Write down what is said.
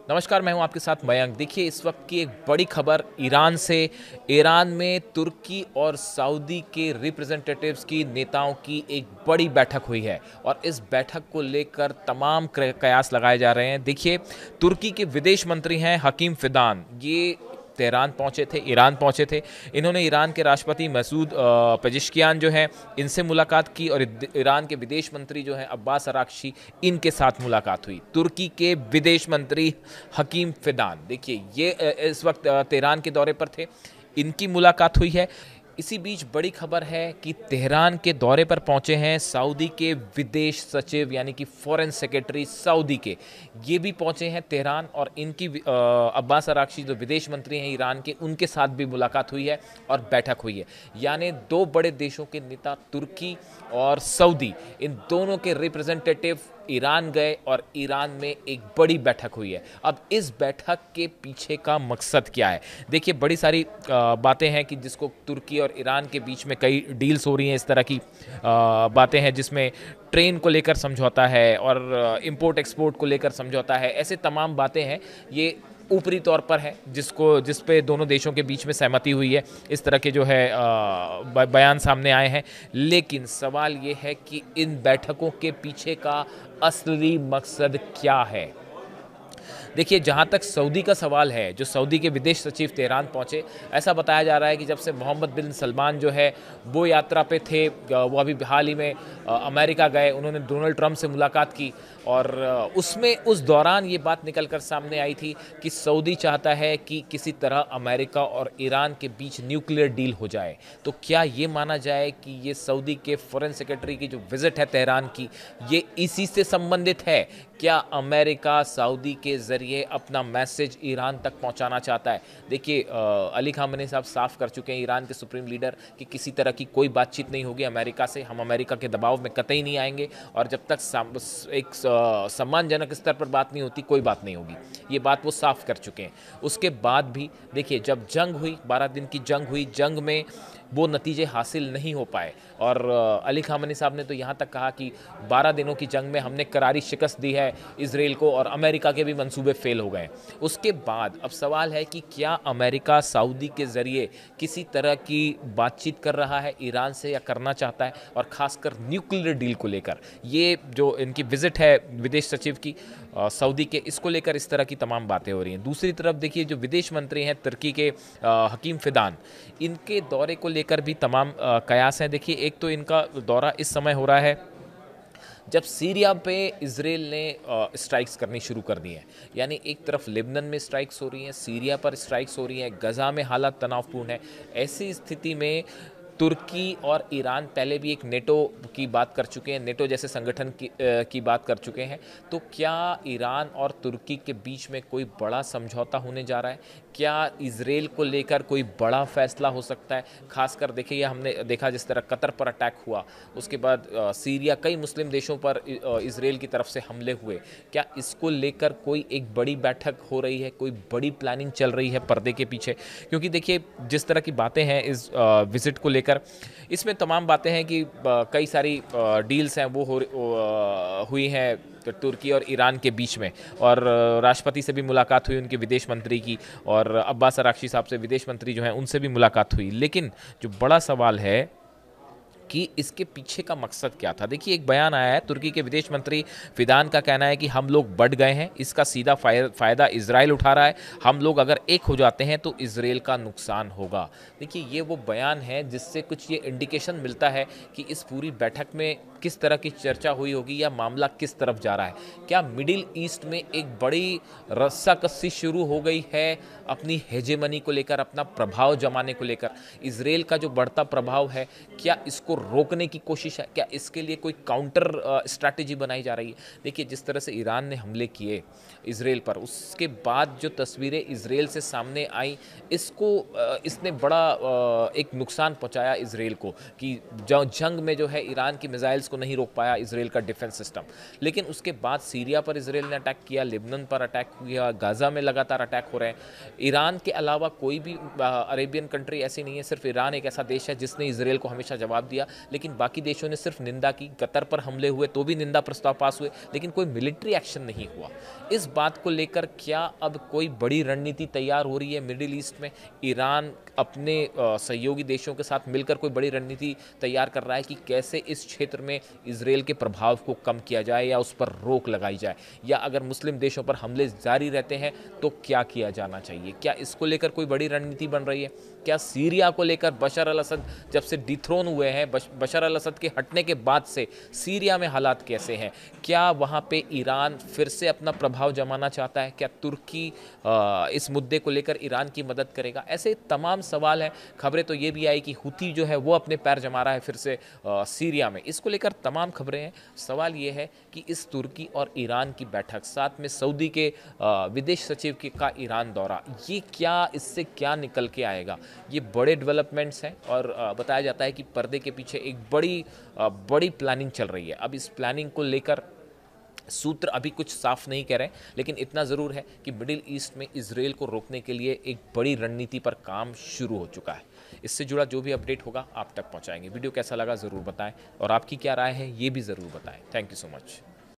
नमस्कार, मैं हूं आपके साथ मयंक। देखिए, इस वक्त की एक बड़ी खबर ईरान से। ईरान में तुर्की और सऊदी के रिप्रेजेंटेटिव्स की नेताओं की एक बड़ी बैठक हुई है और इस बैठक को लेकर तमाम कयास लगाए जा रहे हैं। देखिए, तुर्की के विदेश मंत्री हैं हकीम फिदान, ये तेहरान पहुंचे थे, ईरान पहुंचे थे। इन्होंने ईरान के राष्ट्रपति मसूद पेजिशकियान जो हैं इनसे मुलाकात की और ईरान के विदेश मंत्री जो हैं अब्बास अराक्ची, इनके साथ मुलाकात हुई। तुर्की के विदेश मंत्री हकीम फिदान, देखिए ये इस वक्त तेहरान के दौरे पर थे, इनकी मुलाकात हुई है। इसी बीच बड़ी खबर है कि तेहरान के दौरे पर पहुंचे हैं सऊदी के विदेश सचिव यानी कि फॉरेन सेक्रेटरी सऊदी के, ये भी पहुंचे हैं तेहरान और इनकी अब्बास अराक्ची जो विदेश मंत्री हैं ईरान के, उनके साथ भी मुलाकात हुई है और बैठक हुई है। यानी दो बड़े देशों के नेता तुर्की और सऊदी, इन दोनों के रिप्रेजेंटेटिव ईरान गए और ईरान में एक बड़ी बैठक हुई है। अब इस बैठक के पीछे का मकसद क्या है? देखिए, बड़ी सारी बातें हैं कि जिसको तुर्की और ईरान के बीच में कई डील्स हो रही हैं, इस तरह की बातें हैं जिसमें ट्रेन को लेकर समझौता है और इंपोर्ट एक्सपोर्ट को लेकर समझौता है। ऐसे तमाम बातें हैं, ये ऊपरी तौर पर है जिस पे दोनों देशों के बीच में सहमति हुई है। इस तरह के जो है बयान सामने आए हैं, लेकिन सवाल ये है कि इन बैठकों के पीछे का असली मकसद क्या है। देखिए, जहाँ तक सऊदी का सवाल है, जो सऊदी के विदेश सचिव तेहरान पहुँचे, ऐसा बताया जा रहा है कि जब से मोहम्मद बिन सलमान जो है वो यात्रा पे थे, वो अभी हाल ही में अमेरिका गए, उन्होंने डोनाल्ड ट्रंप से मुलाकात की और उसमें उस दौरान ये बात निकल कर सामने आई थी कि सऊदी चाहता है कि किसी तरह अमेरिका और ईरान के बीच न्यूक्लियर डील हो जाए। तो क्या ये माना जाए कि ये सऊदी के फॉरेन सेक्रेटरी की जो विजिट है तेहरान की, ये इसी से संबंधित है? क्या अमेरिका सऊदी के ज़रिए अपना मैसेज ईरान तक पहुंचाना चाहता है? देखिए, अली खामेनी साहब साफ कर चुके हैं, ईरान के सुप्रीम लीडर, कि किसी तरह की कोई बातचीत नहीं होगी अमेरिका से, हम अमेरिका के दबाव में कतई नहीं आएंगे और जब तक एक सम्मानजनक स्तर पर बात नहीं होती, कोई बात नहीं होगी। ये बात वो साफ कर चुके हैं। उसके बाद भी देखिए, जब जंग हुई, 12 दिन की जंग हुई, जंग में वो नतीजे हासिल नहीं हो पाए और अली खामेनी साहब ने तो यहाँ तक कहा कि 12 दिनों की जंग में हमने करारी शिकस्त दी है इसराइल को और अमेरिका के भी मंसूबे फेल हो गए। उसके बाद अब सवाल है कि क्या अमेरिका सऊदी के ज़रिए किसी तरह की बातचीत कर रहा है ईरान से या करना चाहता है, और ख़ासकर न्यूक्लियर डील को लेकर। ये जो इनकी विजिट है विदेश सचिव की सऊदी के, इसको लेकर इस तरह की तमाम बातें हो रही हैं। दूसरी तरफ देखिए, जो विदेश मंत्री हैं तुर्की के हकीम फिदान, इनके दौरे को लेकर भी तमाम कयास हैं। देखिए, एक तो इनका दौरा इस समय हो रहा है जब सीरिया पे इसराइल ने स्ट्राइक्स करनी शुरू कर दी हैं। यानी एक तरफ लेबनान में स्ट्राइक्स हो रही हैं, सीरिया पर स्ट्राइक्स हो रही हैं, गज़ा में हालात तनावपूर्ण है। ऐसी स्थिति में तुर्की और ईरान पहले भी एक नेटो की बात कर चुके हैं, नेटो जैसे संगठन की बात कर चुके हैं। तो क्या ईरान और तुर्की के बीच में कोई बड़ा समझौता होने जा रहा है? क्या इसराइल को लेकर कोई बड़ा फैसला हो सकता है? खासकर देखिए, हमने देखा जिस तरह कतर पर अटैक हुआ, उसके बाद सीरिया, कई मुस्लिम देशों पर इसराइल की तरफ से हमले हुए। क्या इसको लेकर कोई एक बड़ी बैठक हो रही है, कोई बड़ी प्लानिंग चल रही है पर्दे के पीछे? क्योंकि देखिए, जिस तरह की बातें हैं इस विजिट को लेकर, इसमें तमाम बातें हैं कि कई सारी डील्स हैं वो हुई हैं तुर्की और ईरान के बीच में, और राष्ट्रपति से भी मुलाकात हुई उनके विदेश मंत्री की, और अब्बास अराक्ची साहब से विदेश मंत्री जो हैं उनसे भी मुलाकात हुई। लेकिन जो बड़ा सवाल है कि इसके पीछे का मकसद क्या था। देखिए, एक बयान आया है, तुर्की के विदेश मंत्री फिदान का कहना है कि हम लोग बढ़ गए हैं, इसका सीधा फ़ायदा इजराइल उठा रहा है, हम लोग अगर एक हो जाते हैं तो इजराइल का नुकसान होगा। देखिए, ये वो बयान है जिससे कुछ ये इंडिकेशन मिलता है कि इस पूरी बैठक में किस तरह की चर्चा हुई होगी या मामला किस तरफ जा रहा है। क्या मिडिल ईस्ट में एक बड़ी रस्साकसी शुरू हो गई है अपनी हेजेमनी को लेकर, अपना प्रभाव जमाने को लेकर? इजराइल का जो बढ़ता प्रभाव है, क्या इसको रोकने की कोशिश है? क्या इसके लिए कोई काउंटर स्ट्रैटेजी बनाई जा रही है? देखिए, जिस तरह से ईरान ने हमले किए इजराइल पर, उसके बाद जो तस्वीरें इजराइल से सामने आई, इसने बड़ा एक नुकसान पहुंचाया इजराइल को, कि जंग में जो है ईरान की मिसाइल्स को नहीं रोक पाया इजराइल का डिफेंस सिस्टम। लेकिन उसके बाद सीरिया पर इजराइल ने अटैक किया, लेबनान पर अटैक किया, गाज़ा में लगातार अटैक हो रहे हैं। ईरान के अलावा कोई भी अरेबियन कंट्री ऐसी नहीं है, सिर्फ ईरान एक ऐसा देश है जिसने इजराइल को हमेशा जवाब दिया लेकिन बाकी देशों ने सिर्फ निंदा की। कतर पर हमले हुए तो भी निंदा प्रस्ताव पास हुए, लेकिन कोई मिलिट्री एक्शन नहीं हुआ। इस बात को लेकर क्या अब कोई बड़ी रणनीति तैयार हो रही है मिडिल ईस्ट में? ईरान अपने सहयोगी देशों के साथ मिलकर कोई बड़ी रणनीति तैयार कर रहा है कि कैसे इस क्षेत्र में इजरायल के प्रभाव को कम किया जाए या उस पर रोक लगाई जाए, या अगर मुस्लिम देशों पर हमले जारी रहते हैं तो क्या किया जाना चाहिए? क्या इसको लेकर कोई बड़ी रणनीति बन रही है? क्या सीरिया को लेकर बशर अल असद जब से डिथ्रोन हुए हैं, बशर अल असद के हटने के बाद से सीरिया में हालात कैसे हैं? क्या वहाँ पे ईरान फिर से अपना प्रभाव जमाना चाहता है? क्या तुर्की इस मुद्दे को लेकर ईरान की मदद करेगा? ऐसे तमाम सवाल हैं। खबरें तो ये भी आई कि हुती जो है वो अपने पैर जमा रहा है फिर से सीरिया में। इसको लेकर तमाम खबरें हैं। सवाल ये है कि इस तुर्की और ईरान की बैठक, साथ में सऊदी के विदेश सचिव का ईरान दौरा, ये क्या, इससे क्या निकल के आएगा? ये बड़े डेवलपमेंट्स हैं और बताया जाता है कि पर्दे के पीछे एक बड़ी प्लानिंग चल रही है। अब इस प्लानिंग को लेकर सूत्र अभी कुछ साफ नहीं कह रहे, लेकिन इतना ज़रूर है कि मिडिल ईस्ट में इजरायल को रोकने के लिए एक बड़ी रणनीति पर काम शुरू हो चुका है। इससे जुड़ा जो भी अपडेट होगा आप तक पहुंचाएंगे। वीडियो कैसा लगा ज़रूर बताएं और आपकी क्या राय है ये भी ज़रूर बताएं। Thank you so much.